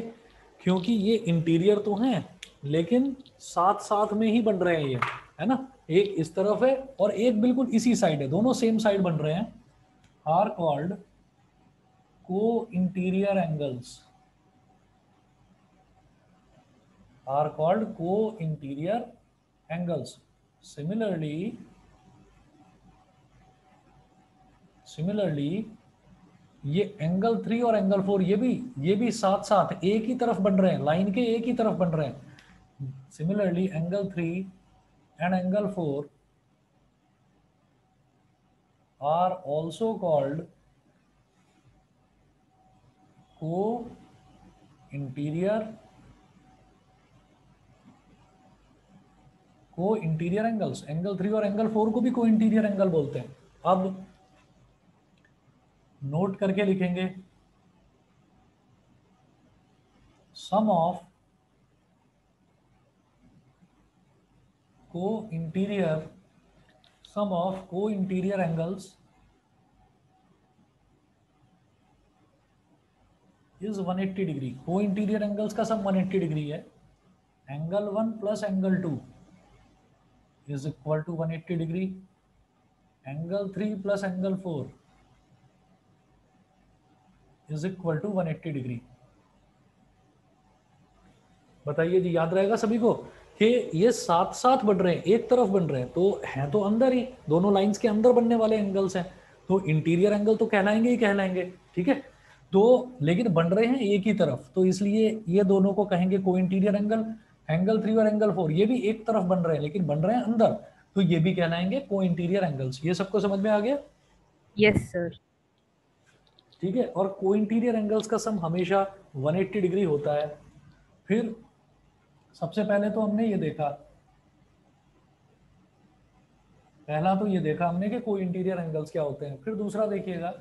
क्योंकि ये इंटीरियर तो हैं लेकिन साथ साथ में ही बन रहे हैं, ये है ना, एक इस तरफ है और एक बिल्कुल इसी साइड है, दोनों सेम साइड बन रहे हैं, are called co interior angles, are called co interior angles. Similarly ये एंगल 3 और एंगल 4 ये भी साथ साथ एक ही तरफ बन रहे हैं, लाइन के एक ही तरफ बन रहे हैं। Similarly angle 3 and angle 4 are also called co interior angles. Angle 3 और एंगल 4 को भी को इंटीरियर एंगल बोलते हैं। अब नोट करके लिखेंगे, sum of co interior angles is 180 degree. Co interior angles का सम 180 डिग्री है। Angle 1 plus angle 2 is equal to 180 degree. Angle 3 plus angle 4 is equal to 180 degree. बताइए जी, याद रहेगा सभी को कि ये साथ साथ बढ़ रहे हैं, एक तरफ बन रहे हैं, तो हैं तो अंदर ही, दोनों लाइंस के अंदर बनने वाले एंगल्स हैं, तो इंटीरियर एंगल तो कहलाएंगे ही कहलाएंगे, ठीक है। तो लेकिन बन रहे हैं एक ही तरफ, तो इसलिए ये दोनों को कहेंगे को इंटीरियर एंगल। एंगल 3 और एंगल 4 ये भी एक तरफ बन रहे हैं लेकिन बन रहे हैं अंदर, तो ये भी कहलाएंगे को इंटीरियर एंगल्स। ये सबको समझ में आ गया? Yes, sir. ठीक है। और को इंटीरियर एंगल्स का सम हमेशा 180 डिग्री होता है। फिर सबसे पहले तो हमने ये देखा, पहला तो ये देखा हमने कि कोई इंटीरियर एंगल्स क्या होते हैं। फिर दूसरा देखिएगा,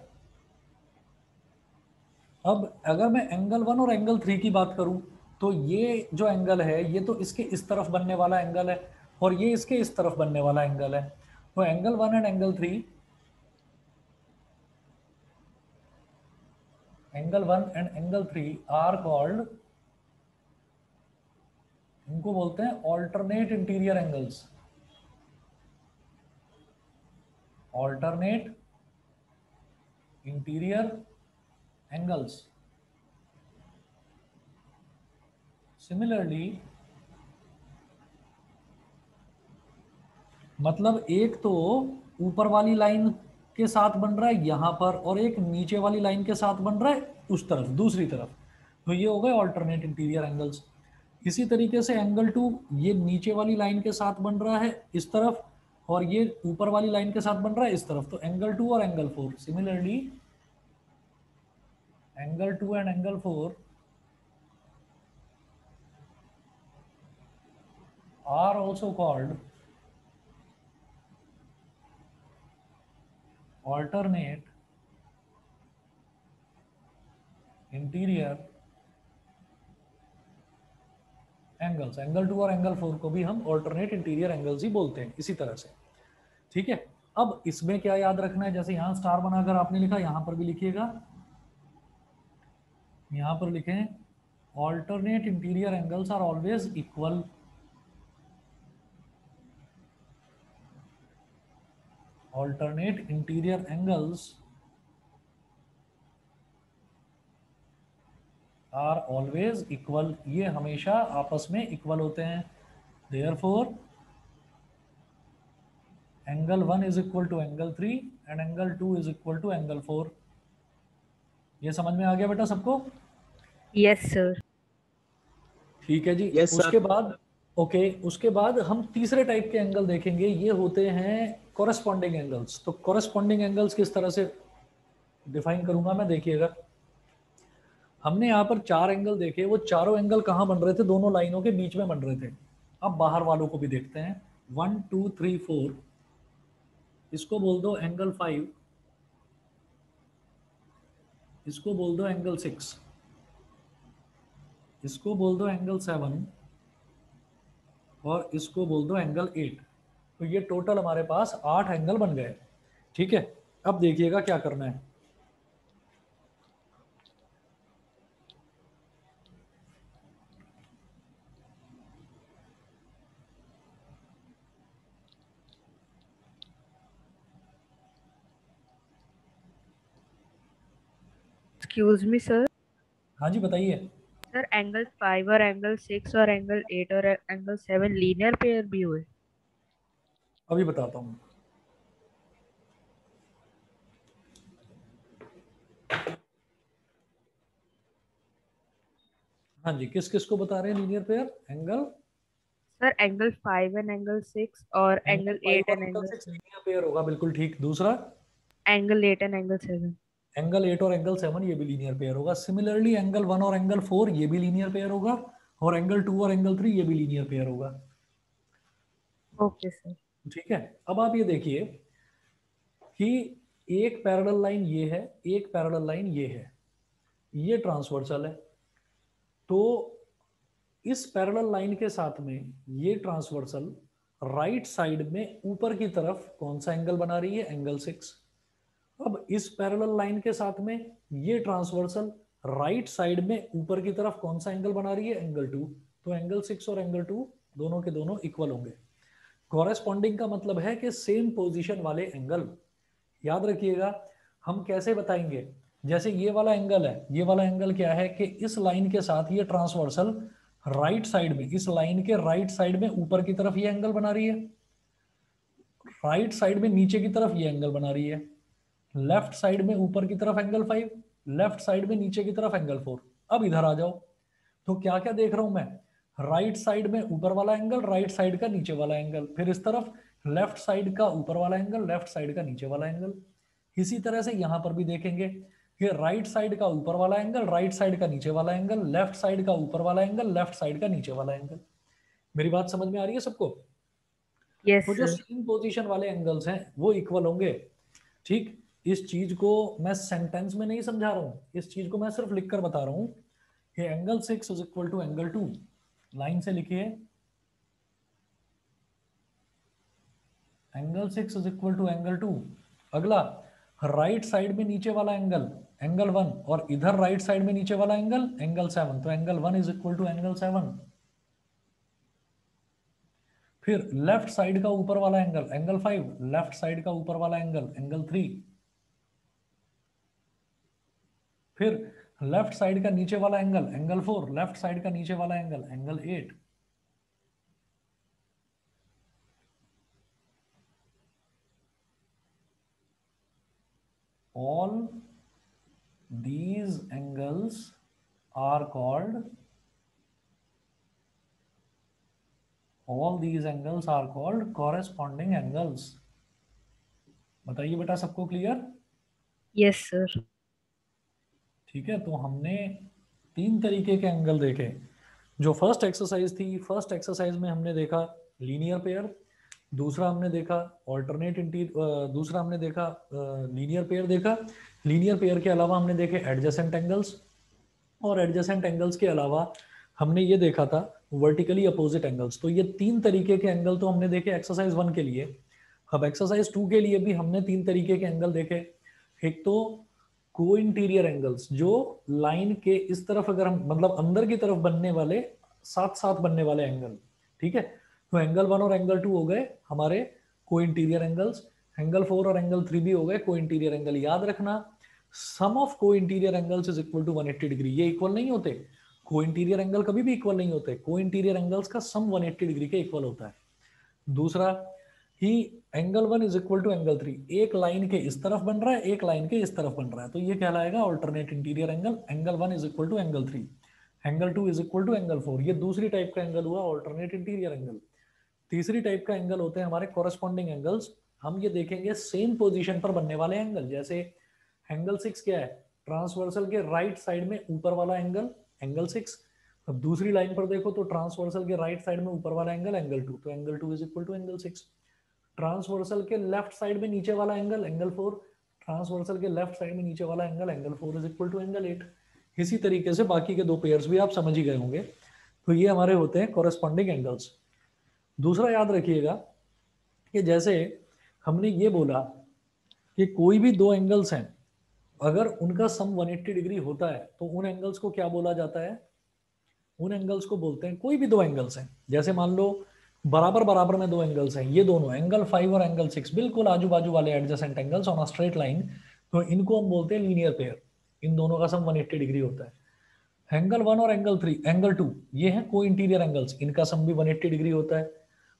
अब अगर मैं एंगल 1 और एंगल 3 की बात करूं, तो ये जो एंगल है ये तो इसके इस तरफ बनने वाला एंगल है और ये इसके इस तरफ बनने वाला एंगल है। तो angle 1 and angle 3, angle 1 and angle 3 are called, इनको बोलते हैं alternate interior angles. Alternate interior angles. Similarly, मतलब एक तो ऊपर वाली लाइन के साथ बन रहा है यहां पर और एक नीचे वाली लाइन के साथ बन रहा है उस तरफ, दूसरी तरफ, तो ये हो गए ऑल्टरनेट इंटीरियर एंगल्स। इसी तरीके से एंगल 2 ये नीचे वाली लाइन के साथ बन रहा है इस तरफ और ये ऊपर वाली लाइन के साथ बन रहा है इस तरफ, तो एंगल 2 और angle 4। Similarly angle 2 and angle 4 are also called alternate interior angles. Angle 2 और एंगल 4 को भी हम ऑल्टरनेट इंटीरियर एंगल्स ही बोलते हैं इसी तरह से, ठीक है। अब इसमें क्या याद रखना है, जैसे यहां स्टार बनाकर आपने लिखा, यहां पर भी लिखिएगा, यहां पर लिखें alternate interior angles are always equal. Alternate interior angles are always equal, ये हमेशा आपस में इक्वल होते हैं। Therefore angle 1 is equal to angle 3 and angle 2 is equal to angle 4। ये समझ में आ गया बेटा सबको? Yes, sir. ठीक है जी। यस उसके सर। बाद उसके बाद हम तीसरे टाइप के एंगल देखेंगे, ये होते हैं कॉरेस्पॉन्डिंग एंगल्स। तो कॉरेस्पॉन्डिंग एंगल्स किस तरह से डिफाइन करूंगा मैं, देखिएगा। हमने यहाँ पर 4 एंगल देखे, वो चारों एंगल कहाँ बन रहे थे, दोनों लाइनों के बीच में बन रहे थे। अब बाहर वालों को भी देखते हैं, 1 2 3 4, इसको बोल दो एंगल 5, इसको बोल दो एंगल 6, इसको बोल दो एंगल 7 और इसको बोल दो एंगल 8। तो ये टोटल हमारे पास 8 एंगल बन गए, ठीक है। अब देखिएगा क्या करना है। Excuse me sir. हाँ जी बताइए। सर एंगल 5 और एंगल 6 और एंगल 8 और एंगल 7 लीनियर पेयर भी हुए। अभी बताता हूँ। हाँ जी, किस किस को बता रहे हैं linear pair? Angle sir angle 5 and angle 6 और एंगल एंगल 5 8 और and angle angle 6 linear pair होगा, बिल्कुल ठीक। दूसरा एंगल 8 एंड एंगल 7। एंगल 8 और एंगल 7 ये भी लीनियर पेयर होगा। सिमिलरली एंगल 1 और एंगल 4 ये भी लीनियर पेयर होगा, और एंगल 2 और एंगल 3 ये भी लीनियर पेयर होगा। Okay sir. ठीक है, अब आप ये देखिए कि एक पैरेलल लाइन ये है, एक पैरेलल लाइन ये है, ये ट्रांसवर्सल है। तो इस पैरेलल लाइन के साथ में ये ट्रांसवर्सल राइट साइड में ऊपर की तरफ कौन सा एंगल बना रही है? एंगल 6। अब इस पैरेलल लाइन के साथ में ये ट्रांसवर्सल राइट साइड में ऊपर की तरफ कौन सा एंगल बना रही है? एंगल 2। तो एंगल 6 और एंगल 2 दोनों के दोनों इक्वल होंगे। कॉरेस्पॉन्डिंग का मतलब है कि सेम पोजीशन वाले एंगल। याद रखिएगा, हम कैसे बताएंगे? जैसे ये वाला एंगल है, ये वाला एंगल क्या है कि इस लाइन के साथ ये ट्रांसवर्सल राइट साइड में, इस लाइन के राइट साइड में ऊपर की तरफ ये एंगल बना रही है, राइट साइड में नीचे की तरफ ये एंगल बना रही है, लेफ्ट साइड में ऊपर की तरफ एंगल 5, लेफ्ट साइड में नीचे की तरफ एंगल 4। अब इधर आ जाओ, तो क्या क्या देख रहा हूं मैं? राइट साइड में ऊपर वाला एंगल, राइट साइड का नीचे वाला एंगल, फिर इस तरफ लेफ्ट साइड का ऊपर वाला एंगल, लेफ्ट साइड का नीचे वाला एंगल। इसी तरह से यहां पर भी देखेंगे कि राइट साइड का ऊपर वाला एंगल, राइट साइड का नीचे वाला एंगल, लेफ्ट साइड का ऊपर वाला एंगल, लेफ्ट साइड का नीचे वाला एंगल। मेरी बात समझ में आ रही है सबको? यस तो जो सर। सेम पोजीशन वाले एंगल्स हैं वो इक्वल होंगे। ठीक, इस चीज को मैं सेंटेंस में नहीं समझा रहा हूं, इस चीज को मैं सिर्फ लिखकर बता रहा हूं कि angle 6 is equal to angle 2। Line से लिखिए, angle 6 is equal to angle 2। अगला, राइट साइड में नीचे वाला एंगल एंगल 1, और इधर राइट साइड में नीचे वाला एंगल एंगल 7, तो angle 1 is equal to angle 7। फिर लेफ्ट साइड का ऊपर वाला एंगल एंगल 5, लेफ्ट साइड का ऊपर वाला एंगल एंगल 3। फिर लेफ्ट साइड का नीचे वाला एंगल एंगल 4, लेफ्ट साइड का नीचे वाला angle angle 8। all these angles are called corresponding angles। बताइए बेटा, सबको क्लियर? Yes sir. ठीक है, तो हमने 3 तरीके के एंगल देखे। जो फर्स्ट एक्सरसाइज थी, फर्स्ट एक्सरसाइज में हमने देखा लीनियर पेयर, दूसरा हमने देखा दूसरा हमने देखा लीनियर पेयर देखा। लीनियर पेयर के अलावा हमने देखे एडजेसेंट एंगल्स, और एडजेसेंट एंगल्स के अलावा हमने ये देखा था वर्टिकली अपोजिट एंगल्स। तो ये 3 तरीके के एंगल तो हमने देखे एक्सरसाइज 1 के लिए। अब एक्सरसाइज 2 के लिए भी हमने 3 तरीके के एंगल देखे। एक तो को इंटीरियर एंगल्स, जो लाइन के इस तरफ अगर हम मतलब अंदर की तरफ बनने वाले, साथ साथ बनने वाले एंगल। ठीक है, तो एंगल 1 और एंगल 2 हो गए हमारे को इंटीरियर एंगल्स, एंगल 4 और एंगल 3 भी हो गए को इंटीरियर एंगल। याद रखना, sum of co interior angles is equal to 180 degree. ये इक्वल नहीं होते, को इंटीरियर एंगल कभी भी इक्वल नहीं होते। को इंटीरियर एंगल्स का सम 180 डिग्री के इक्वल होता है। दूसरा ही angle 1 is equal to angle 3, एक लाइन के इस तरफ बन रहा है, एक लाइन के इस तरफ बन रहा है, तो ये कहलाएगा alternate interior angle. Angle 1 is equal to angle 3, angle 2 is equal to angle 4। ये दूसरी टाइप का एंगल हुआ ऑल्टरनेट इंटीरियर एंगल। तीसरी टाइप का एंगल होते हैं हमारे कॉरेस्पॉन्डिंग एंगल्स। हम ये देखेंगे सेम पोजीशन पर बनने वाले एंगल। जैसे एंगल 6 क्या है? ट्रांसवर्सल के राइट साइड में ऊपर वाला एंगल एंगल 6। अब दूसरी लाइन पर देखो तो ट्रांसवर्सल के राइट साइड में ऊपर वाला एंगल एंगल 2, तो angle 2 is equal to angle 6। Transversal के लेफ्ट साइड में नीचे वाला एंगल एंगल 4, ट्रांसवर्सल के लेफ्ट साइड में नीचे वाला angle angle 4 is equal to angle 8। इसी तरीके से बाकी के 2 पेयर्स भी आप समझ ही गए होंगे। तो ये हमारे होते हैं कॉरेस्पॉन्डिंग एंगल्स। दूसरा याद रखिएगा कि जैसे हमने ये बोला कि कोई भी 2 एंगल्स हैं, अगर उनका सम 180 डिग्री होता है तो उन एंगल्स को क्या बोला जाता है? उन एंगल्स को बोलते हैं, कोई भी 2 एंगल्स हैं, जैसे मान लो बराबर बराबर में 2 एंगल्स हैं, ये दोनों एंगल 5 और एंगल 6 बिल्कुल आजू बाजू वाले adjacent angles on a straight line, तो इनको हम बोलते हैं लीनियर पेयर। इन दोनों का सम 180 डिग्री होता है। एंगल 1 और एंगल 3, एंगल 2 ये है को इंटीरियर एंगल्स, इनका सम भी 180 डिग्री होता है।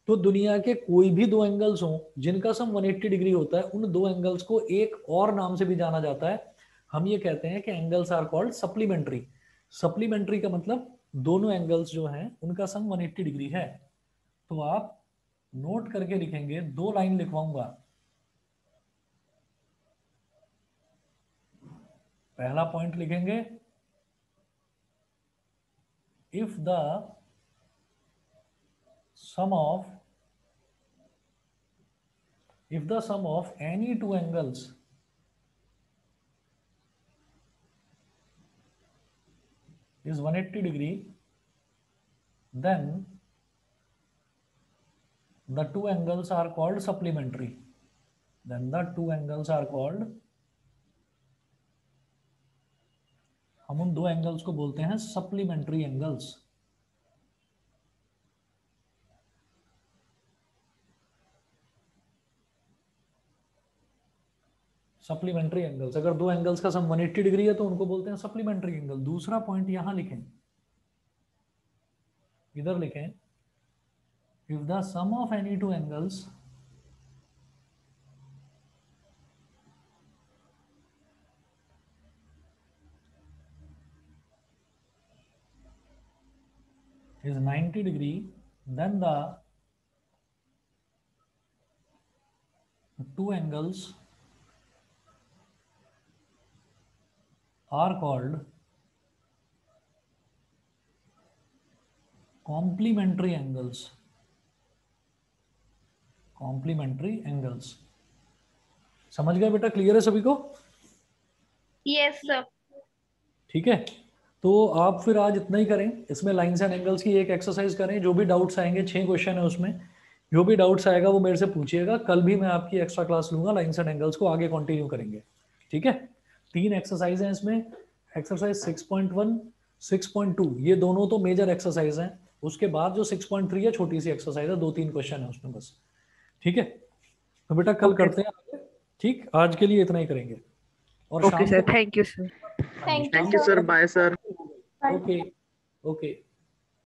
तो दुनिया के कोई भी दो एंगल्स हों जिनका सम 180 डिग्री होता है, उन दो एंगल्स को एक और नाम से भी जाना जाता है। हम ये कहते हैं कि angles are called supplementary. Supplementary का मतलब दोनों एंगल्स जो हैं उनका सम 180 डिग्री है। तो आप नोट करके लिखेंगे, 2 लाइन लिखवाऊंगा। पहला पॉइंट लिखेंगे, if the sum of any two angles is 180 degree, then the two angles are called supplementary. हम उन दो एंगल्स को बोलते हैं सप्लीमेंट्री एंगल्स। सप्लीमेंट्री एंगल्स, अगर दो एंगल्स का सम 180 डिग्री है तो उनको बोलते हैं सप्लीमेंट्री एंगल। दूसरा पॉइंट यहां लिखें, इधर लिखें, if the sum of any two angles is 90 degree, then the two angles are called complementary angles. समझ गए बेटा? क्लियर है सभी को? Yes sir. ठीक है, तो आप फिर आज इतना ही करें। इसमें लाइन्स एंड एंगल्स की एक एक्सरसाइज करें। जो भी डाउट्स आएंगे, 6 क्वेश्चन है उसमें, जो भी डाउट्स आएगा वो मेरे से पूछिएगा। कल भी मैं आपकी एक्स्ट्रा क्लास लूंगा, लाइन्स एंड एंगल्स को आगे कंटिन्यू करेंगे। ठीक है, 3 एक्सरसाइज हैं इसमें। एक्सरसाइज 6.1, 6.2 ये दोनों तो मेजर एक्सरसाइज हैं। उसके बाद जो 6.3 है छोटी सी एक्सरसाइज है, 2-3 क्वेश्चन है उसमें बस। ठीक है, तो बेटा कल करते हैं। ठीक, आज के लिए इतना ही करेंगे। और okay sir, thank you sir. Thank thank you sir, bye sir. Okay okay.